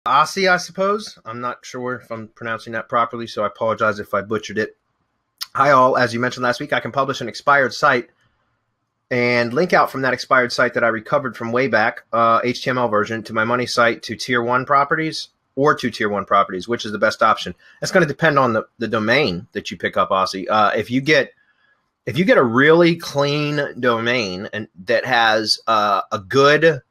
Aussie, I suppose. I'm not sure if I'm pronouncing that properly, so I apologize if I butchered it. Hi all, as you mentioned last week, I can publish an expired site and link out from that expired site that I recovered from wayback, HTML version, to my money site to tier 1 properties or to tier 1 properties, which is the best option. That's going to depend on the domain that you pick up, Aussie. If you get a really clean domain and that has a good,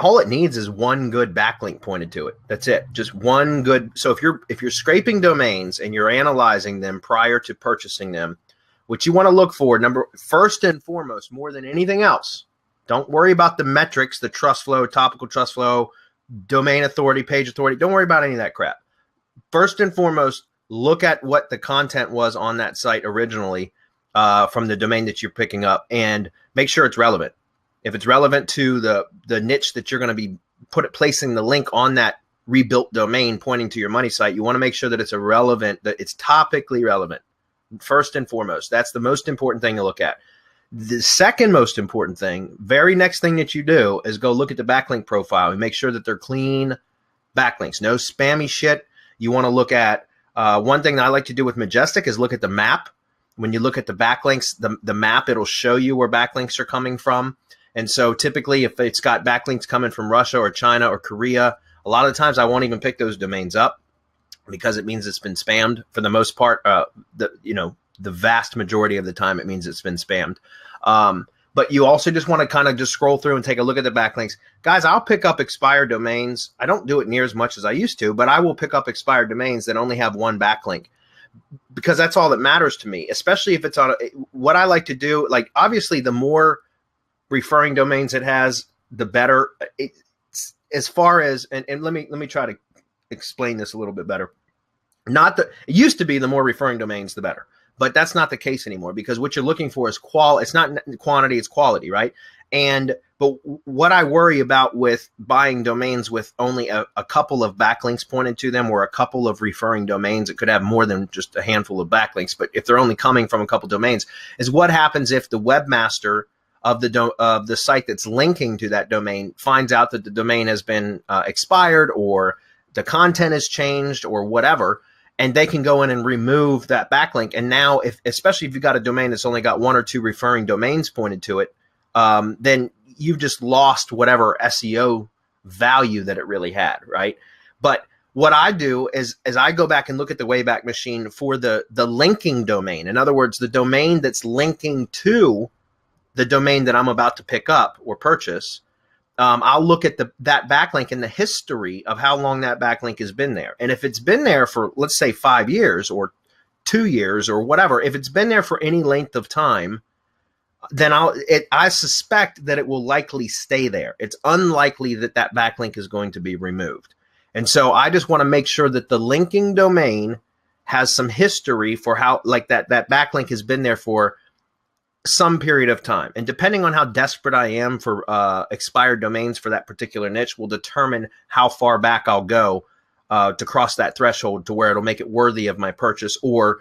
all it needs is one good backlink pointed to it. That's it. Just one good. So if you're scraping domains and you're analyzing them prior to purchasing them, what you want to look for, first and foremost, more than anything else, don't worry about the metrics, the trust flow, topical trust flow, domain authority, page authority. Don't worry about any of that crap. First and foremost, look at what the content was on that site originally from the domain that you're picking up and make sure it's relevant. If it's relevant to the niche that you're going to be placing the link on that rebuilt domain pointing to your money site, you want to make sure that it's that it's topically relevant. First and foremost, that's the most important thing to look at. The second most important thing, very next thing that you do is go look at the backlink profile and make sure that they're clean backlinks, no spammy shit. You want to look at one thing that I like to do with Majestic is look at the map. When you look at the backlinks, the map, it'll show you where backlinks are coming from. And so typically if it's got backlinks coming from Russia or China or Korea, a lot of the times I won't even pick those domains up because it means it's been spammed. For the most part, the vast majority of the time it means it's been spammed. But you also just want to kind of just scroll through and take a look at the backlinks. Guys, I'll pick up expired domains. I don't do it near as much as I used to, but I will pick up expired domains that only have one backlink because that's all that matters to me, especially if it's on what I like to do. Like, obviously, the more referring domains it has, the better. As far as, and let me try to explain this a little bit better. It used to be the more referring domains, the better. But that's not the case anymore because what you're looking for is it's not quantity, it's quality, right? But what I worry about with buying domains with only a couple of backlinks pointed to them or a couple of referring domains, it could have more than just a handful of backlinks, but if they're only coming from a couple domains, is what happens if the webmaster of the site that's linking to that domain finds out that the domain has been expired or the content has changed or whatever. And they can go in and remove that backlink. And now, especially if you've got a domain that's only got one or two referring domains pointed to it, then you've just lost whatever SEO value that it really had, right? But what I do is I go back and look at the Wayback Machine for the linking domain. In other words, the domain that's linking to the domain that I'm about to pick up or purchase. I'll look at that backlink and the history of how long that backlink has been there. And if it's been there for, let's say, 5 years or 2 years or whatever, if it's been there for any length of time, then I suspect that it will likely stay there. It's unlikely that that backlink is going to be removed. And so I just want to make sure that the linking domain has some history for how, like, that backlink has been there for some period of time. And depending on how desperate I am for expired domains for that particular niche will determine how far back I'll go to cross that threshold to where it'll make it worthy of my purchase, or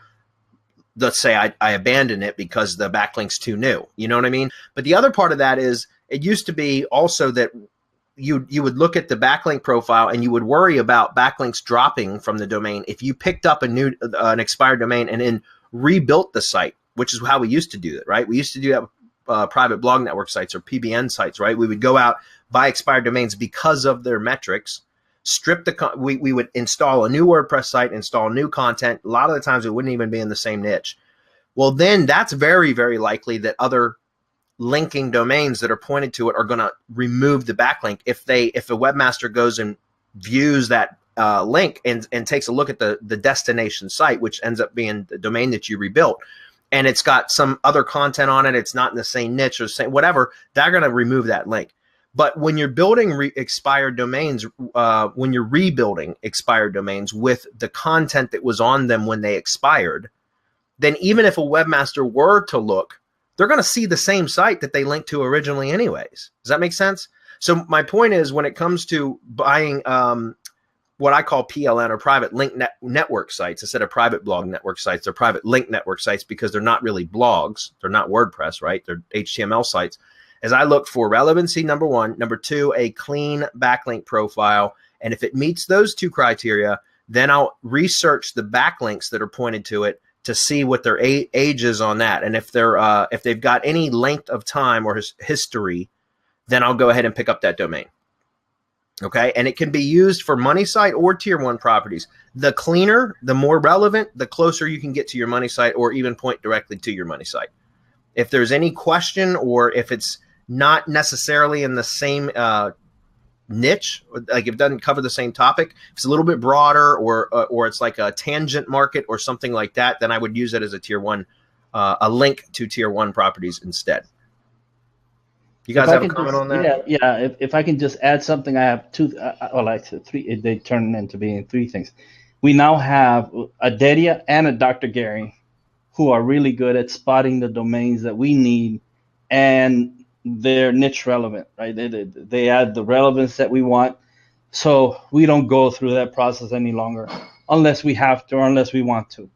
let's say I abandon it because the backlink's too new. You know what I mean? But the other part of that is it used to be also that you would look at the backlink profile and you would worry about backlinks dropping from the domain if you picked up an expired domain and then rebuilt the site, which is how we used to do it, right? We used to do that with private blog network sites or PBN sites, right? We would go out, buy expired domains because of their metrics, we would install a new WordPress site, install new content. A lot of the times it wouldn't even be in the same niche. Well, then that's very, very likely that other linking domains that are pointed to it are going to remove the backlink if a webmaster goes and views that link and takes a look at the destination site, which ends up being the domain that you rebuilt, and it's got some other content on it, it's not in the same niche or same whatever, they're going to remove that link. But when you're building expired domains, when you're rebuilding expired domains with the content that was on them when they expired, then even if a webmaster were to look, they're going to see the same site that they linked to originally anyways. Does that make sense? So my point is, when it comes to buying what I call PLN, or private link network sites, instead of private blog network sites, they're private link network sites because they're not really blogs. They're not WordPress, right? They're HTML sites. As I look for relevancy, number one. Number two, a clean backlink profile. And if it meets those two criteria, then I'll research the backlinks that are pointed to it to see what their age is on that. And if they've got any length of time or history, then I'll go ahead and pick up that domain. Okay, and it can be used for money site or tier 1 properties. The cleaner, the more relevant, the closer you can get to your money site or even point directly to your money site. If there's any question, or if it's not necessarily in the same niche, like if it doesn't cover the same topic, if it's a little bit broader, or it's like a tangent market or something like that, then I would use it as a tier 1, a link to tier 1 properties instead. You guys have a comment on that? Yeah. If I can just add something, I have two, three. They turn into being three things. We now have a Dedia and a Dr. Gary, who are really good at spotting the domains that we need, and they're niche relevant, right? They add the relevance that we want, so we don't go through that process any longer unless we have to or unless we want to.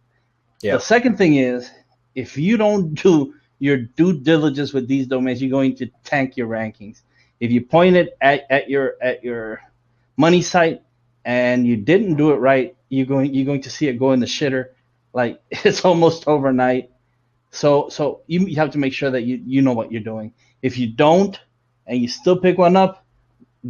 Yeah. The second thing is, if you don't do your due diligence with these domains, you're going to tank your rankings. If you point it at your money site and you didn't do it right, you're going to see it go in the shitter. Like, it's almost overnight. So you have to make sure that you know what you're doing. If you don't and you still pick one up,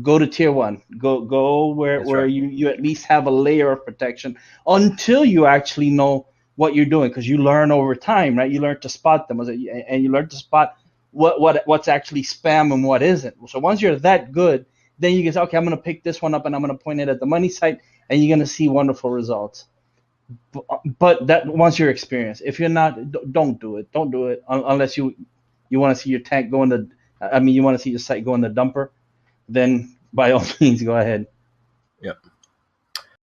go to tier 1. Go where you at least have a layer of protection until you actually know what you're doing, because you learn over time, right? You learn to spot them, and you learn to spot what's actually spam and what isn't. So once you're that good, then you can say, okay, I'm going to pick this one up and I'm going to point it at the money site, and you're going to see wonderful results. But that once you're experienced. If you're not, don't do it. Don't do it unless you want to see your tank go in the. I mean, you want to see your site go in the dumper. Then by all means, go ahead. Yep.